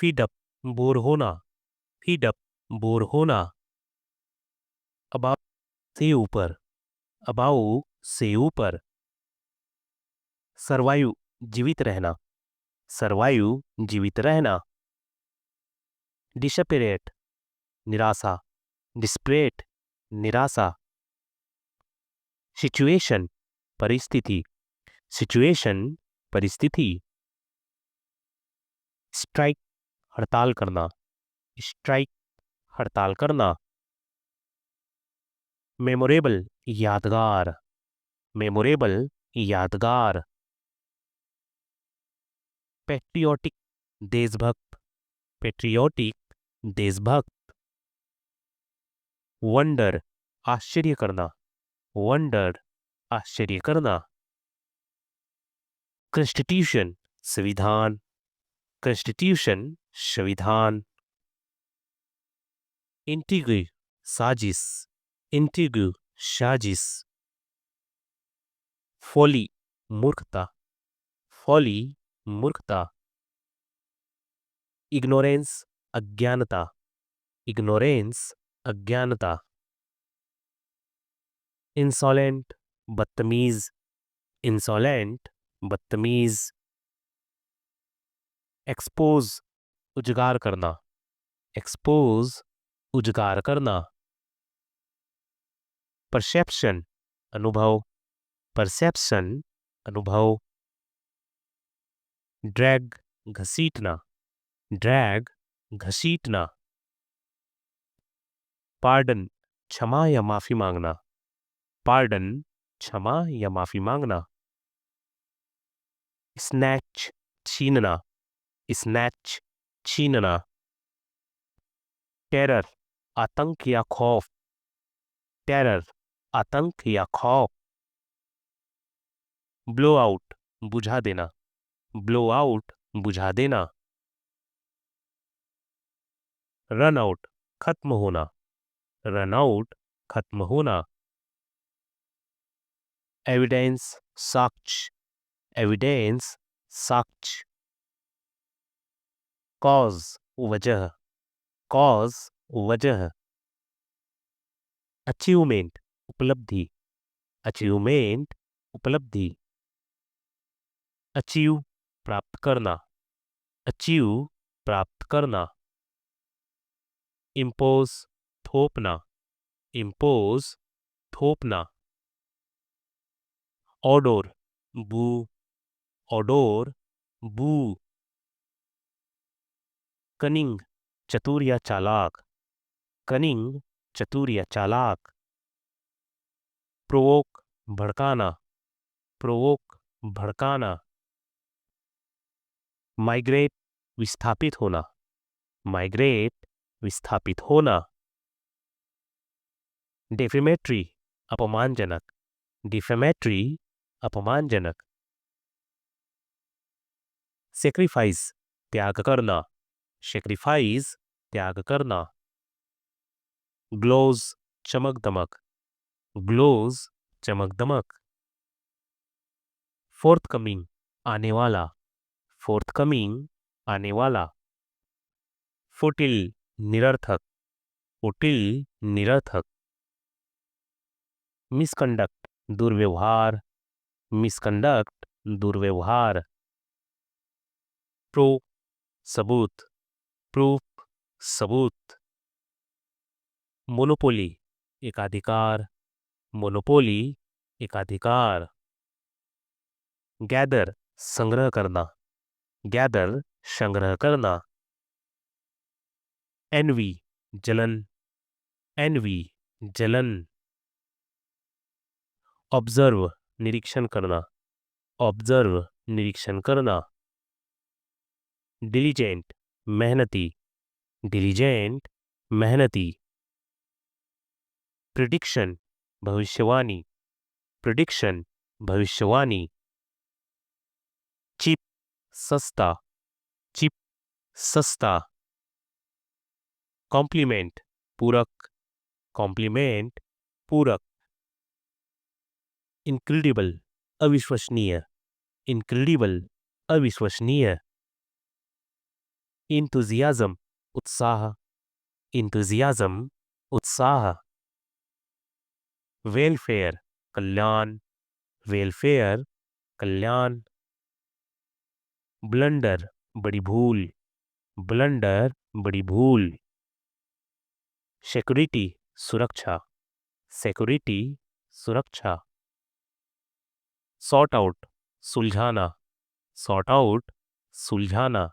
Feed up bore होना, feed up bore होना। About से ऊपर, अबाउ से ऊपर। सरवाइव जीवित रहना, सरवाइव जीवित रहना। डिसपेरेट निराशा, डिस्परेट निराशा। सिचुएशन परिस्थिति, सिचुएशन परिस्थिति। स्ट्राइक हड़ताल करना, स्ट्राइक हड़ताल करना। मेमोरेबल यादगार, मेमोरेबल यादगार। पेट्रियोटिक देशभक्त, पेट्रियोटिक देशभक्त। वंडर आश्चर्य करना, वंडर आश्चर्य करना। कॉन्स्टिट्यूशन संविधान, कॉन्स्टिट्यूशन संविधान। इंट्रिग साजिश, इंट्रिग साजिश। फॉली मूर्खता, फॉली मूर्खता। इग्नोरेंस अज्ञानता, इग्नोरेंस अज्ञानता। इंसॉलेंट बदतमीज, इंसॉलेंट बदतमीज। एक्सपोज उजागर करना, एक्सपोज उजागर करना। परसेप्शन अनुभव, परसेप्शन अनुभव। ड्रैग घसीटना, ड्रैग घसीटना। पार्डन क्षमा या माफी मांगना, पार्डन क्षमा या माफी मांगना। स्नैच छीनना, स्नैच छीनना। टेरर आतंक या खौफ, टेरर आतंक या खौफ। ब्लो आउट बुझा देना, ब्लो आउट बुझा देना। रन आउट खत्म होना, रन आउट खत्म होना। एविडेंस साक्ष्य, एविडेंस साक्ष्य। कॉज वजह, कॉज वजह। अचीवमेंट उपलब्धि, अचीवमेंट उपलब्धि। अचीव प्राप्त करना, अचीव प्राप्त करना। Impose थोपना, impose थोपना। ऑडोर बू, ऑडोर बू। कनिंग चतुर या चालाक, कनिंग चतुर या चालाक। प्रोवोक भड़काना, प्रोवोक भड़काना। माइग्रेट विस्थापित होना, माइग्रेट विस्थापित होना। डेफेमेटरी अपमानजनक, डिफेमेटरी अपमानजनक। सेक्रीफाइस त्याग करना, सेक्रीफाइस त्याग करना। ग्लोज चमक दमक, ग्लोज चमक दमक। फोर्थकमिंग आने वाला, फोर्थकमिंग आने वाला। फुटिल निरर्थक, फुटिल निरर्थक। मिसकंडक्ट दुर्व्यवहार, मिसकंडक्ट दुर्व्यवहार। प्रूफ सबूत, प्रूफ सबूत। मोनोपोली एकाधिकार, मोनोपोली एकाधिकार। गैदर संग्रह करना, गैदर संग्रह करना। एनवी जलन, एनवी जलन। ऑब्जर्व निरीक्षण करना, ऑब्जर्व निरीक्षण करना। डिलीजेंट मेहनती, डिलीजेंट मेहनती। प्रिडिक्शन भविष्यवाणी, प्रिडिक्शन भविष्यवाणी। चिप सस्ता, चिप सस्ता। कॉम्प्लीमेंट पूरक, कॉम्प्लीमेंट पूरक। इनक्रेडिबल अविश्वसनीय, इनक्रेडिबल अविश्वसनीय। enthusiasm उत्साह, enthusiasm उत्साह। वेलफेयर कल्याण, वेलफेयर कल्याण। ब्लंडर बड़ी भूल, ब्लंडर बड़ी भूल। सिक्योरिटी सुरक्षा, सिक्योरिटी सुरक्षा। सॉर्ट आउट सुलझाना, सॉर्ट आउट सुलझाना।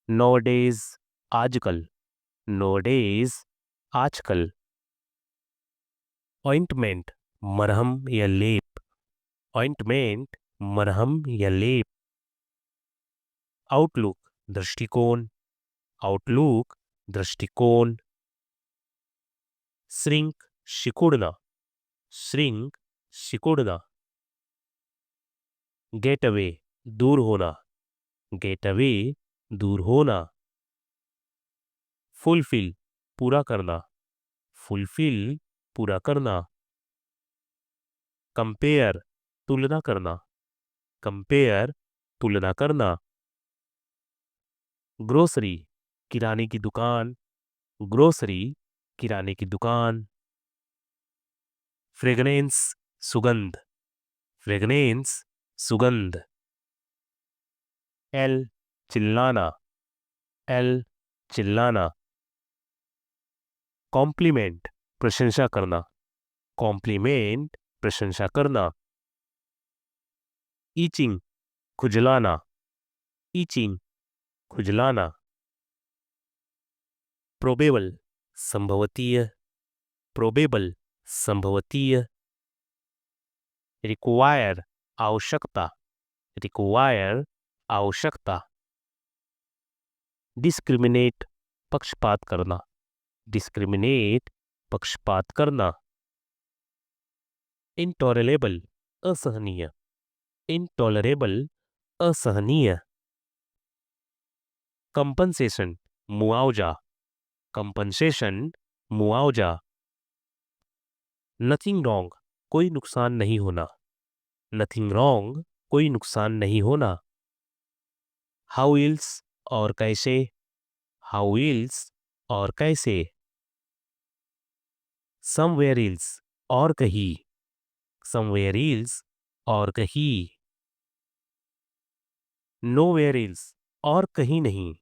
नोडेज आजकल, नोडेज आजकल। ऑइंटमेंट मरहम या लेप, ऑइंटमेंट मरहम या लेप। आउटलुक दृष्टिकोण, आउटलुक दृष्टिकोण। श्रिंक सिकुड़ना, श्रिंक सिकुड़ना। गेट अवे दूर होना, गेट अवे दूर होना। फुलफिल पूरा करना, फुलफिल पूरा करना। कंपेयर तुलना करना, कंपेयर तुलना करना। ग्रोसरी किराने की दुकान, ग्रोसरी किराने की दुकान। फ्रेगनेंस सुगंध, फ्रेगनेंस सुगंध। एल चिल्लाना, एल चिल्लाना। कॉम्प्लीमेंट प्रशंसा करना, कॉम्प्लीमेंट प्रशंसा करना। ईचिंग खुजलाना, ईचिंग खुजलाना। प्रोबेबल संभवतीय, प्रोबेबल संभवतीय। रिक्वायर आवश्यकता, रिक्वायर आवश्यकता। डिस्क्रिमिनेट पक्षपात करना, डिस्क्रिमिनेट पक्षपात करना। इंटॉलरेबल असहनीय, इंटॉलरेबल असहनीय। कंपनसेशन मुआवजा, कंपनसेशन मुआवजा। नथिंग रॉन्ग कोई नुकसान नहीं होना, नथिंग रॉन्ग कोई नुकसान नहीं होना। हाउ इल्स और कैसे, हाउ इल्स और कैसे। समवेयर इल्स और कहीं, समवेयर इल्स और कहीं। नोवेयर इल्स और कहीं नहीं,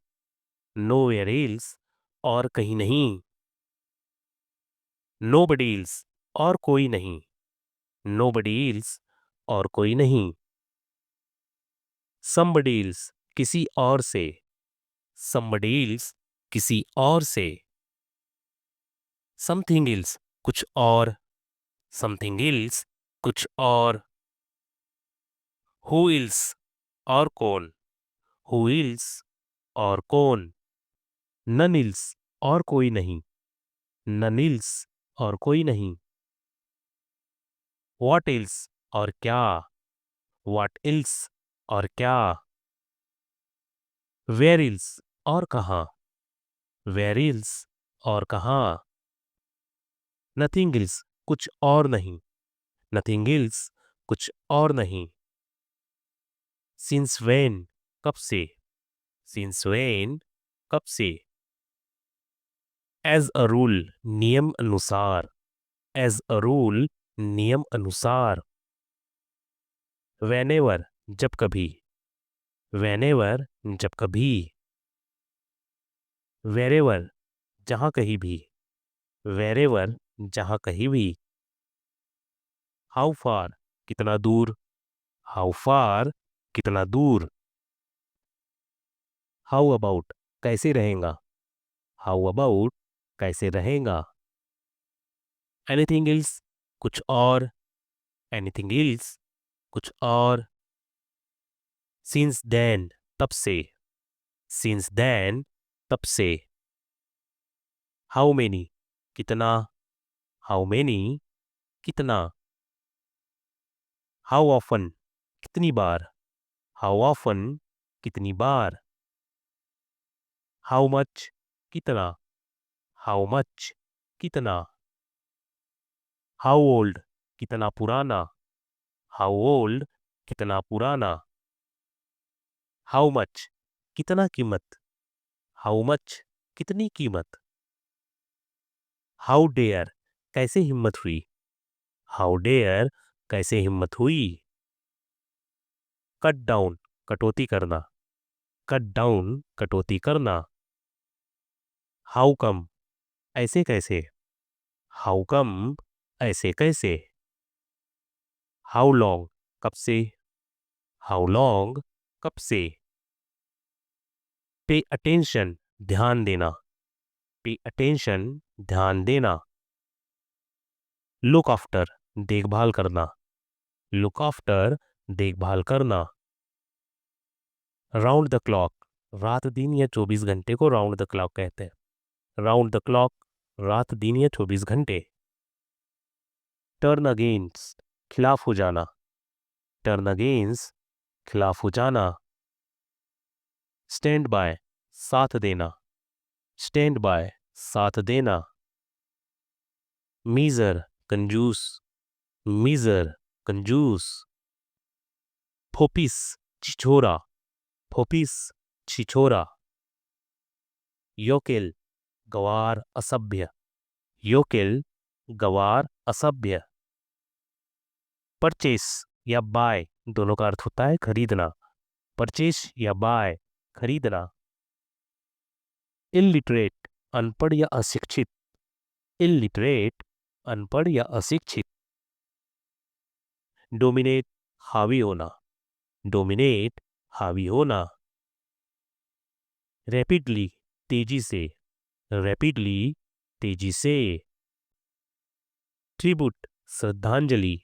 नोवेयर इल्स और कहीं नहीं। नोबडी इल्स और कोई नहीं, नोबडी इल्स और कोई नहीं। समबडी इल्स किसी और से, समबडी इल्स किसी और से। समथिंग इल्स कुछ और, समथिंग इल्स कुछ और। हु इल्स और कौन, हु इल्स और कौन। नन इल्स और कोई नहीं, नन इल्स और कोई नहीं। व्हाट इल्स और क्या, व्हाट इल्स और क्या। वेयर इल्स और कहाँ, वेयर इल्स और कहाँ। नथिंग इल्स कुछ और नहीं, नथिंग इल्स कुछ और नहीं। सिंस व्हेन कब से, सिंस व्हेन कब से। एज अ रूल नियम अनुसार, एज अ रूल नियम अनुसार। वेनेवर जब कभी, वेनेवर जब कभी। वेरेवर जहां कहीं भी, वेरेवर जहां कहीं भी। हाउ फार कितना दूर, हाउ फार कितना दूर। हाउ अबाउट कैसे रहेगा, हाउ अबाउट कैसे रहेगा। एनीथिंग एल्स कुछ और, एनीथिंग एल्स कुछ और। सिंस देन तब से, सिंस देन तब से। हाउ मेनी कितना, हाउ मेनी कितना। हाउ ऑफन कितनी बार, हाउ ऑफन कितनी बार। हाउ मच कितना, हाउ मच कितना। हाउ ओल्ड कितना पुराना, हाउ ओल्ड कितना पुराना। हाउ मच कितना कीमत, हाउ मच, कितनी कीमत। हाउ डेयर, कैसे हिम्मत हुई, हाउ डेयर, कैसे हिम्मत हुई। कट डाउन, कटौती करना, कट डाउन, कटौती करना। हाउ कम, ऐसे कैसे, हाउ कम, ऐसे कैसे। हाउ लॉन्ग, कब से, हाउ लॉन्ग, कब से। पे अटेंशन, ध्यान देना, पे अटेंशन, ध्यान देना। लुक आफ्टर, देखभाल करना, लुक आफ्टर, देखभाल करना। राउंड द क्लॉक, रात दिन या 24 घंटे को राउंड द क्लॉक कहते हैं। राउंड द क्लॉक, रात दिन या 24 घंटे। टर्न अगेंस्ट, खिलाफ हो जाना, टर्न अगेंस्ट, खिलाफ हो जाना। स्टैंड बाय, साथ देना, स्टैंड बाय, साथ देना। मीजर, कंजूस, मीजर, कंजूस। फोपिस, छिछोरा, फोपिस, छिछोरा। योकेल, गवार, असभ्य, योकेल, गवार, असभ्य। परचेस या बाय दोनों का अर्थ होता है खरीदना, परचेस या बाय, खरीदना। इलिटरेट, अनपढ़ या अशिक्षित, इलिटरेट, अनपढ़ या अशिक्षित। डोमिनेट, हावी होना, डोमिनेट, हावी होना। रैपिडली, तेजी से, रैपिडली, तेजी से। ट्रिब्यूट, श्रद्धांजलि,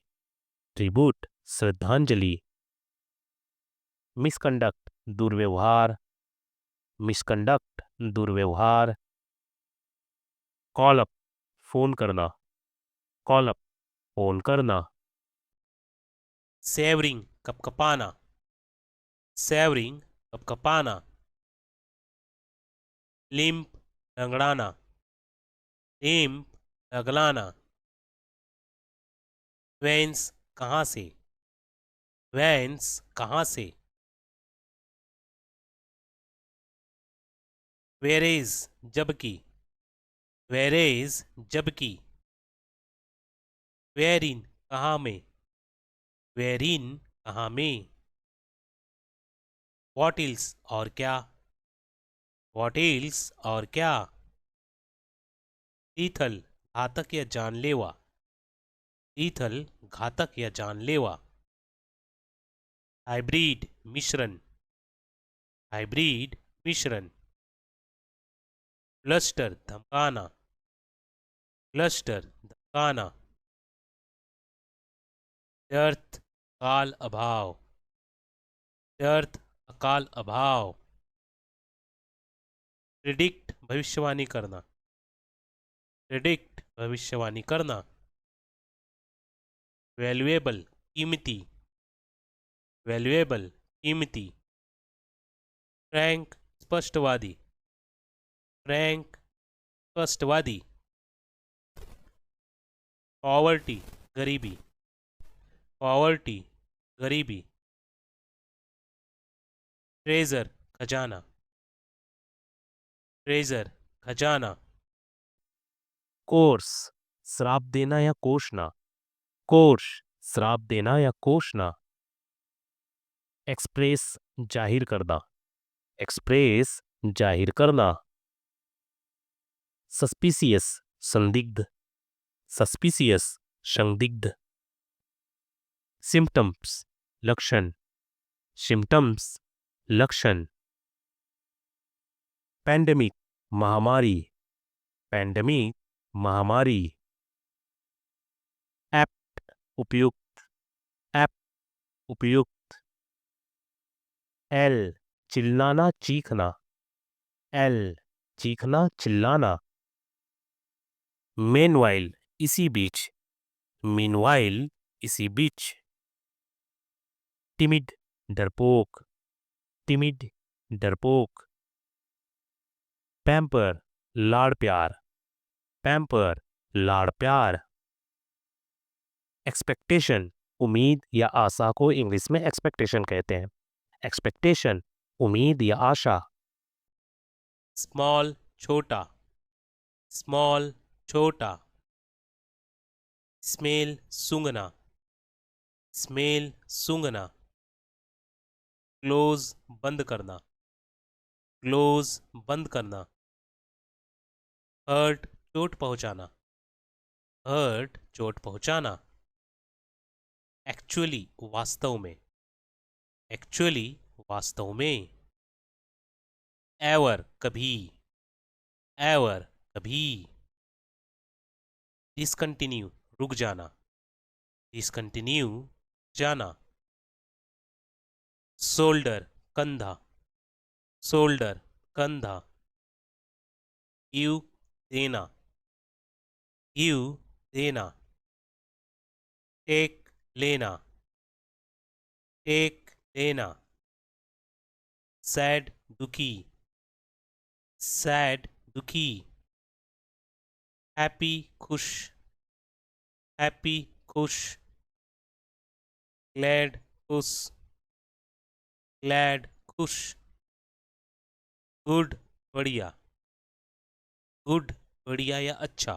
ट्रिब्यूट, श्रद्धांजलि। मिसकंडक्ट, दुर्व्यवहार, मिसकंडक्ट, दुर्व्यवहार। कॉल अप, फोन करना, कॉल अप, फोन करना। सेवरिंग, कपकपाना, सेवरिंग, कपकपाना। लिम्प, रगड़ाना, लिम्प, रगलाना। वेंस, कहाँ से, वेंस, कहाँ से। वेरेज, जबकि, वेरेज, जबकि। वेरिन, कहाँ में, वेरिन, कहाँ में। वॉट इल्स, और क्या, वॉट इल्स, और क्या। ईथल, घातक या जानलेवा, ईथल, घातक या जानलेवा। हाइब्रिड, मिश्रण, हाइब्रिड, मिश्रण। क्लस्टर, धमकाना, क्लस्टर, धमकाना। व्यर्थ, काल अभाव, व्यर्थ, अकाल अभाव। प्रिडिक्ट, भविष्यवाणी करना, प्रिडिक्ट, भविष्यवाणी करना। वैल्यूएबल, कीमती, वैल्यूएबल, कीमती। फ्रैंक, स्पष्टवादी, फ्रैंक, स्पष्टवादी। पॉवर्टी, गरीबी, पॉवर्टी, गरीबी। ट्रेजर, खजाना, ट्रेजर, खजाना। कोर्स, श्राप देना या कोसना, कोर्स, श्राप देना या कोसना। एक्सप्रेस, जाहिर करना, एक्सप्रेस, जाहिर करना। सस्पिसियस, संदिग्ध, सस्पिसियस, संदिग्ध। सिम्टम्स, लक्षण, सिम्टम्स, लक्षण। पैंडेमिक, महामारी, पैंडेमिक, महामारी। एप्ट, उपयुक्त, एप्ट, उपयुक्त। एल, चिल्लाना, चीखना, एल, चीखना, चिल्लाना। मेनवाइल, इसी बीच, मीनवाइल, इसी बीच। टिमिड, डरपोक, टिमिड, डरपोक। पैम्पर, लाड़ प्यार, पैम्पर, लाड़ प्यार। एक्सपेक्टेशन, उम्मीद या आशा को इंग्लिश में एक्सपेक्टेशन कहते हैं। एक्सपेक्टेशन, उम्मीद या आशा। स्मॉल छोटा, स्मॉल छोटा। स्मेल सूंघना, स्मेल सूंघना। क्लोज बंद करना, क्लोज बंद करना। हर्ट चोट पहुंचाना, हर्ट चोट पहुंचाना। एक्चुअली वास्तव में, एक्चुअली वास्तव में। एवर कभी, एवर कभी। डिसकंटिन्यू रुक जाना, डिसकंटिन्यू जाना। शोल्डर कंधा, शोल्डर कंधा। गिव देना, गिव देना। टेक लेना, टेक लेना। सैड दुखी, सैड दुखी। हैप्पी खुश, हैप्पी खुश। ग्लैड खुश, ग्लैड खुश। गुड बढ़िया, गुड बढ़िया या अच्छा।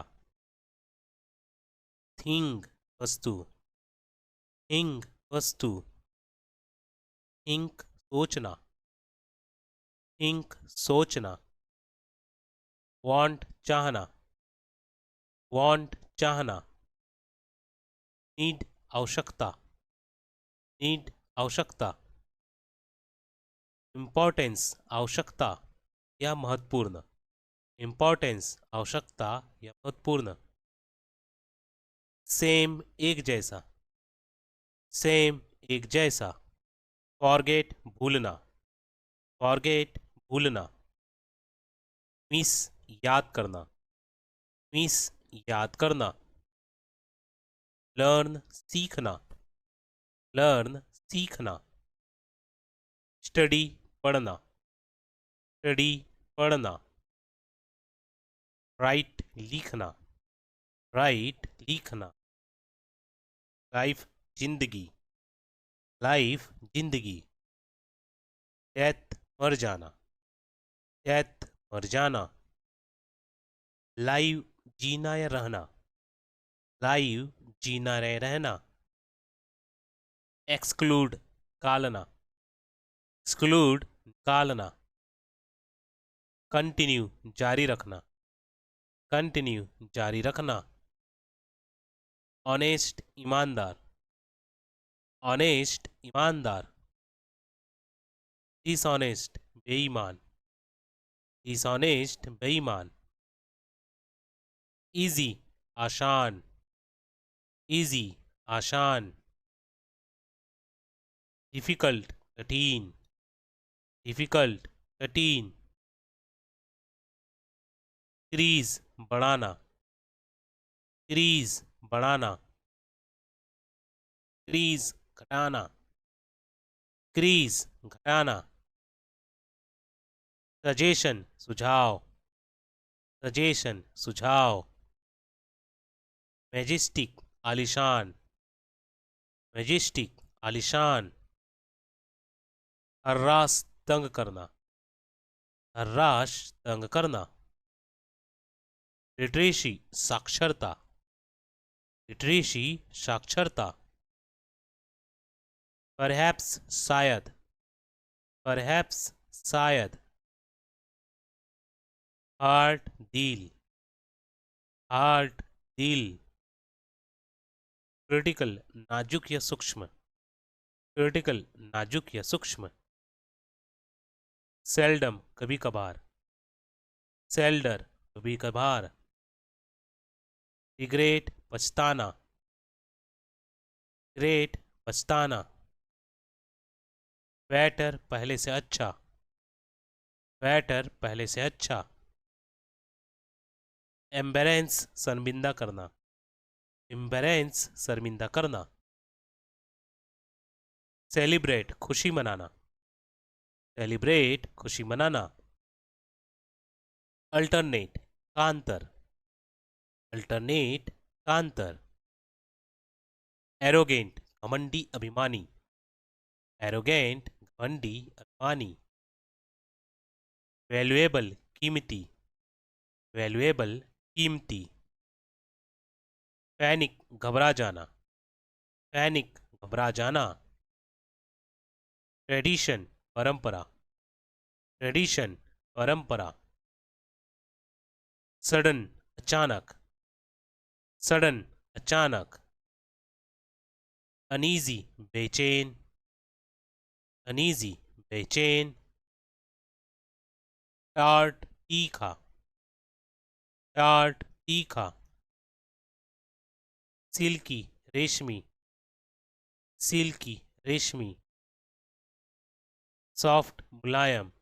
थिंग वस्तु, थिंग वस्तु। थिंक सोचना, थिंक सोचना। वांट चाहना, वांट चाहना। नीड आवश्यकता, नीड आवश्यकता। इम्पोर्टेंस आवश्यकता या महत्वपूर्ण, इम्पोर्टेंस आवश्यकता या महत्वपूर्ण। सेम एक जैसा, सेम एक जैसा। फॉरगेट भूलना, फॉरगेट भूलना। मिस याद करना, मिस याद करना। लर्न सीखना, लर्न सीखना। स्टडी पढ़ना, स्टडी पढ़ना। राइट लिखना, राइट लिखना। लाइफ जिंदगी, लाइफ जिंदगी। डेथ मर जाना, डेथ मर जाना। लाइव जीना या रहना, लाइव जीना या रहना। एक्सक्लूड निकालना, एक्सक्लूड निकालना। कंटिन्यू जारी रखना, कंटिन्यू जारी रखना। ऑनेस्ट ईमानदार, ऑनेस्ट ईमानदार। डिसऑनेस्ट बेईमान, डिसऑनेस्ट बेईमान। इजी आसान, इजी आसान। डिफिकल्ट कठिन, डिफिकल्ट कठिन। क्रीज बढ़ाना, क्रीज बढ़ाना। क्रीज घटाना, क्रीज घटाना। सजेशन सुझाव, सजेशन सुझाव। मैजेस्टिक आलिशान, मैजेस्टिक आलिशान। हर्रास तंग करना, हर्रास तंग करना। लिटरेसी साक्षरता, लिटरेसी साक्षरता। परहैप्स शायद, परहैप्स शायद। हार्ट दिल, हार्ट दिल। क्रिटिकल नाजुक या सूक्ष्म, क्रिटिकल नाजुक या सूक्ष्म। सेल्डम कभी कभार, सेल्डर कभी कभार। रिग्रेट पछताना, ग्रेट पछताना। बेटर पहले से अच्छा, बेटर पहले से अच्छा। एम्बेरेंस शर्मिंदा करना, एम्बेरेंस शर्मिंदा करना। सेलिब्रेट खुशी मनाना, सेलिब्रेट खुशी मनाना। अल्टरनेट कांतर, अल्टरनेट कांतर। एरोगेंट घमंडी अभिमानी, एरोगेंट घमंडी अभिमानी। वैल्यूएबल कीमती, वैल्यूएबल कीमती। पैनिक घबरा जाना, पैनिक घबरा जाना। ट्रेडिशन परंपरा, ट्रेडिशन परंपरा। सडन अचानक, सडन अचानक। अनईजी बेचैन, अनईजी बेचैन। टार्ट तीखा, टार्ट तीखा। सिल्की रेशमी, सिल्की रेशमी। सॉफ्ट मुलायम,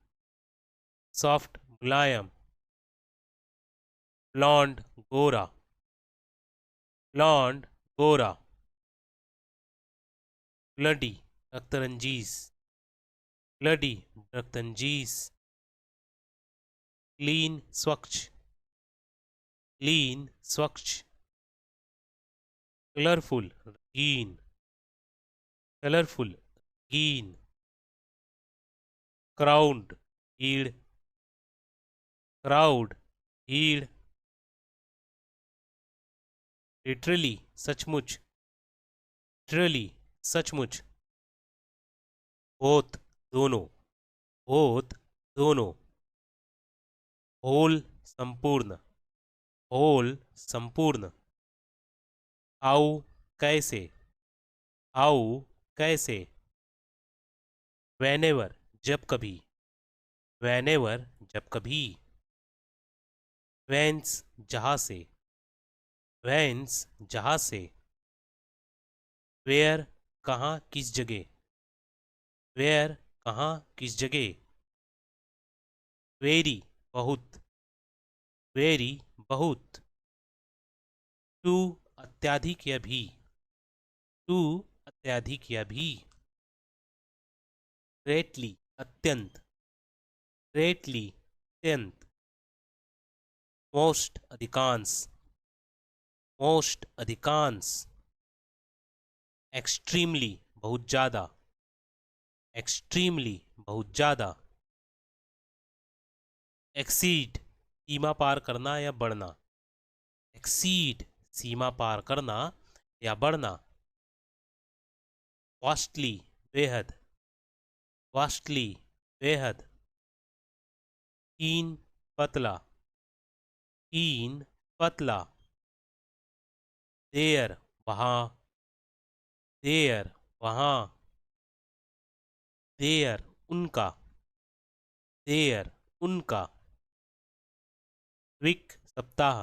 सॉफ्ट मुलायम। ब्लॉन्ड गोरा, ब्लॉन्ड गोरा। ब्लडी रक्तरंजीस, ब्लडी रक्तरंजीस। क्लीन स्वच्छ, क्लीन स्वच्छ। कलरफुल रंगीन, कलरफुल रंगीन। क्राउड भीड़, क्राउड भीड़। लिटरली सचमुच, लिटरली सचमुच। बोथ दोनों, बोथ दोनों। होल संपूर्ण, होल संपूर्ण। आओ कैसे, आओ कैसे। whenever जब कभी, whenever जब कभी। whence जहाँ से, whence जहाँ से। where कहाँ किस जगह, where कहाँ किस जगह। वेरी बहुत, वेरी बहुत। टू अत्याधिक या भी, टू अत्याधिक या भी। ग्रेटली अत्यंत, ग्रेटली अत्यंत। मोस्ट अधिकांश, मोस्ट अधिकांश। एक्सट्रीमली बहुत ज़्यादा, एक्सट्रीमली बहुत ज़्यादा। एक्सीड सीमा पार करना या बढ़ना, एक्सीड सीमा पार करना या बढ़ना। वास्टली बेहद, वास्टली बेहद। कीन पतला, कीन पतला। देयर वहाँ, देयर वहाँ। देयर उनका, देयर उनका। वीक सप्ताह,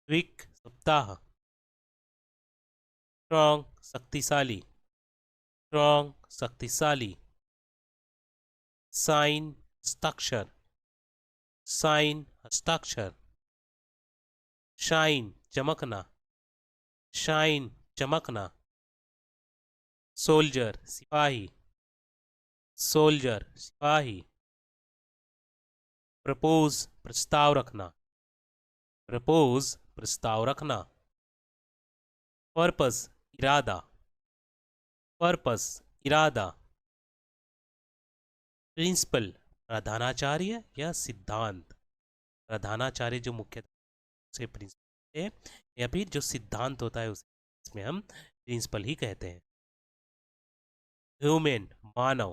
वीक सप्ताह। स्ट्रॉन्ग शक्तिशाली, स्ट्रॉन्ग शक्तिशाली। साइन हस्ताक्षर, साइन हस्ताक्षर। शाइन चमकना, शाइन चमकना। सोल्जर सिपाही, सोल्जर सिपाही। प्रपोज प्रस्ताव रखना, प्रपोज प्रस्ताव रखना। पर्पस इरादा, पर्पस इरादा। प्रिंसिपल प्रधानाचार्य या सिद्धांत, प्रधानाचार्य जो मुख्य से प्रिंसिपल है या फिर जो सिद्धांत होता है उसमें हम प्रिंसिपल ही कहते हैं। ह्यूमन मानव,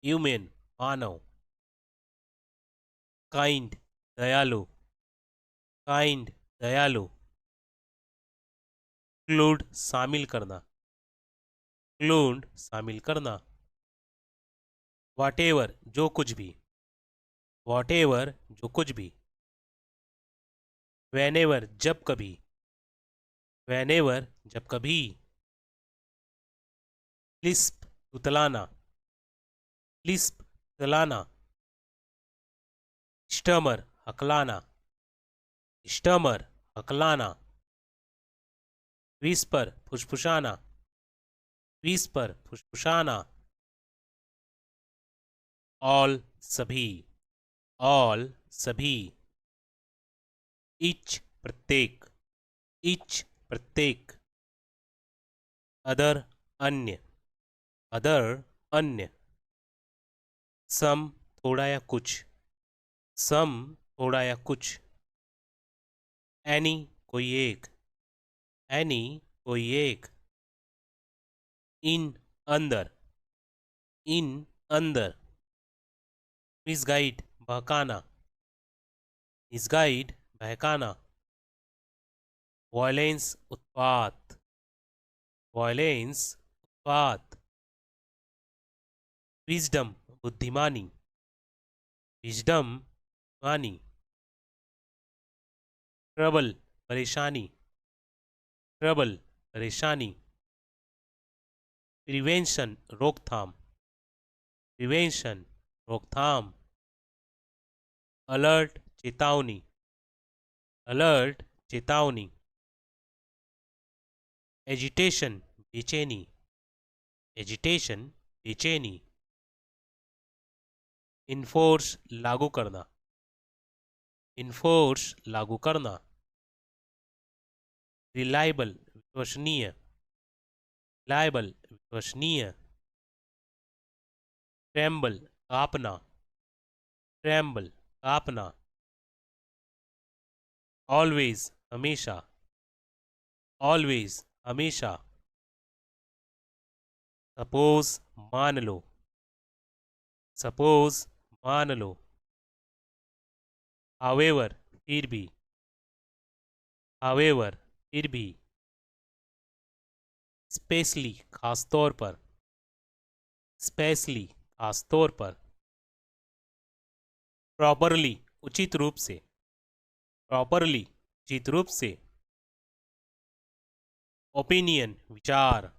ह्यूमन मानव। काइंड दयालु, काइंड दयालु। क्लूड शामिल करना, क्लूड शामिल करना। वॉटेवर जो कुछ भी, वॉटेवर जो कुछ भी। whenever जब कभी, whenever जब कभी। लिस्प उतलाना, लिस्प उतलाना। स्टमर हकलाना, स्टमर हकलाना। विस्पर फुसफुसाना, विस्पर फुसफुसाना। ऑल सभी, ऑल सभी। इच प्रत्येक, इच प्रत्येक। अदर अन्य, अदर अन्य। सम थोड़ा या कुछ, सम थोड़ा या कुछ, एनी कोई एक, एनी कोई एक, इन अंदर, इन अंदर, मिसगाइड बहकाना, मिसगाइड बहकाना, वायलेंस उत्पात, वायलेंस उत्पात, विजडम बुद्धिमानी, विजडम मानी, ट्रबल परेशानी, ट्रबल परेशानी, प्रिवेंशन रोकथाम, प्रिवेंशन रोकथाम, अलर्ट चेतावनी, अलर्ट चेतावनी, एजिटेशन बेचैनी, एजिटेशन बेचैनी, इन्फोर्स लागू करना, इन्फोर्स लागू करना, रिलायबल विश्वसनीय, रिलायबल विश्वसनीय, ट्रेम्बल कांपना, ट्रेम्बल कांपना, ऑलवेज हमेशा, ऑलवेज हमेशा, सपोज मान लो, सपोज मान लो, हावेवर फिर भी, हावेवर फिर भी, स्पेशली खास तौर पर, स्पेशली खास तौर पर, प्रॉपरली उचित रूप से, प्रॉपरली उचित रूप से, ओपिनियन विचार,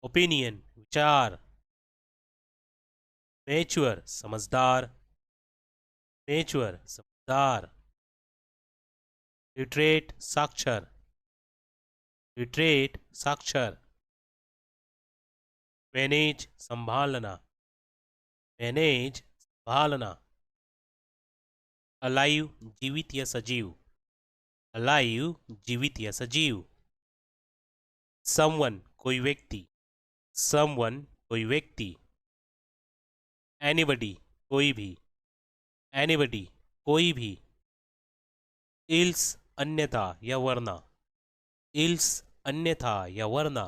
ओपिनियन विचार, मैच्योर समझदार, मैच्योर समझदार, लिटरेट साक्षर, लिटरेट साक्षर, मैनेज संभालना, मैनेज संभालना, अलाइव जीवित या सजीव, अलाइव जीवित या सजीव, समवन कोई व्यक्ति, समवन कोई व्यक्ति, एनीबडी कोई भी, एनीबडी कोई भी, इल्स अन्यथा या वरना, इल्स अन्यथा या वरना,